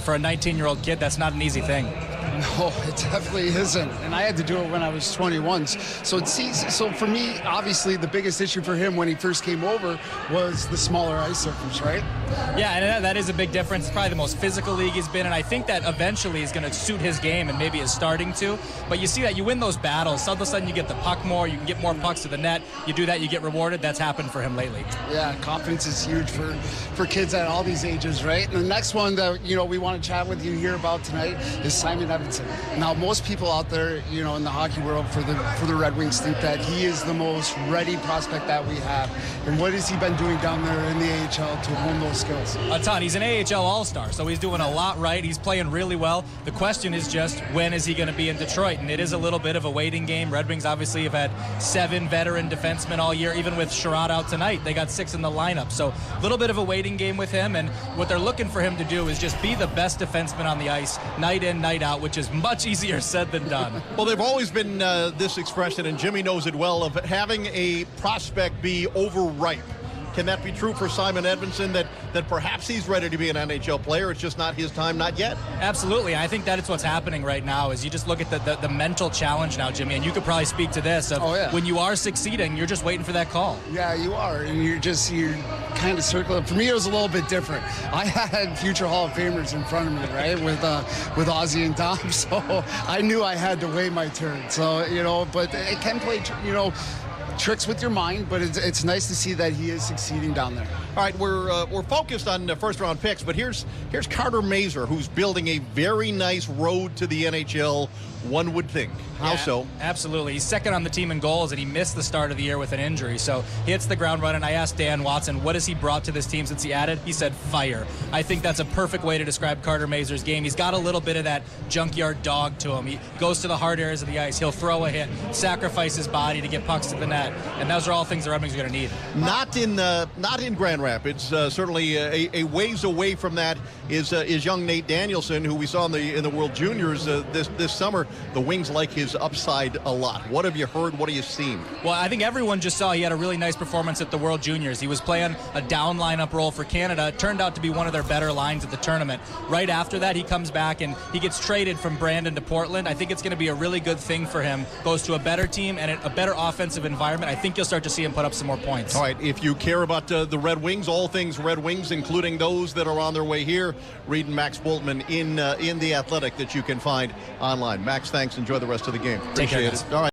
For a 19-year-old kid, that's not an easy thing. No, it definitely isn't. And I had to do it when I was 21. So for me, obviously, the biggest issue for him when he first came over was the smaller ice surface, right? Yeah, and that is a big difference. It's probably the most physical league he's been, and I think that eventually is going to suit his game and maybe is starting to. But you see that you win those battles. All of a sudden, you get the puck more. You can get more pucks to the net. You do that, you get rewarded. That's happened for him lately. Yeah, confidence is huge for kids at all these ages, right? And the next one that, we want to chat with you here about tonight is Simon Edvinsson. Now, most people out there, in the hockey world for the Red Wings think that he is the most ready prospect that we have. And what has he been doing down there in the AHL to hone those skills? A ton. He's an AHL All-Star, so he's doing a lot right. He's playing really well. The question is just, when is he going to be in Detroit? And it is a little bit of a waiting game. Red Wings obviously have had 7 veteran defensemen all year. Even with Sherrod out tonight, they got 6 in the lineup. So a little bit of a waiting game with him. And what they're looking for him to do is just be the best defenseman on the ice, night in, night out, which is much easier said than done. Well, they've always been this expression, and Jimmy knows it well, of having a prospect be overripe. Can that be true for Simon Edvinsson, that perhaps he's ready to be an NHL player? It's just not his time, not yet? Absolutely. I think that is what's happening right now is you just look at the mental challenge now, Jimmy, and you could probably speak to this. When you are succeeding, you're just waiting for that call. Yeah, you are. And you're kind of circling. For me, it was a little bit different. I had future Hall of Famers in front of me, right, with Ozzie and Dom, so I knew I had to wait my turn. So, but it can play, tricks with your mind, but it's nice to see that he is succeeding down there. All right, we're focused on first-round picks, but here's Carter Mazur, who's building a very nice road to the NHL, one would think. How so? Absolutely. He's second on the team in goals, and he missed the start of the year with an injury. So he hits the ground running. I asked Dan Watson, what has he brought to this team since he added? He said fire. I think that's a perfect way to describe Carter Mazur's game. He's got a little bit of that junkyard dog to him. He goes to the hard areas of the ice. He'll throw a hit, sacrifice his body to get pucks to the net, and those are all things the Red Wings are going to need. Not in Grand Rapids. Certainly a ways away from that is young Nate Danielson, who we saw in the World Juniors this summer. The Wings like his upside a lot. What have you heard? What have you seen? Well, I think everyone just saw he had a really nice performance at the World Juniors. He was playing a down lineup role for Canada. It turned out to be one of their better lines at the tournament. Right after that, he comes back and he gets traded from Brandon to Portland. I think it's going to be a really good thing for him. Goes to a better team and a better offensive environment. I think you'll start to see him put up some more points. All right, if you care about the Red Wings, all things Red Wings, including those that are on their way here, reading Max Bultman in The Athletic that you can find online. Max, thanks. Enjoy the rest of the game. Take care, Appreciate it. All right.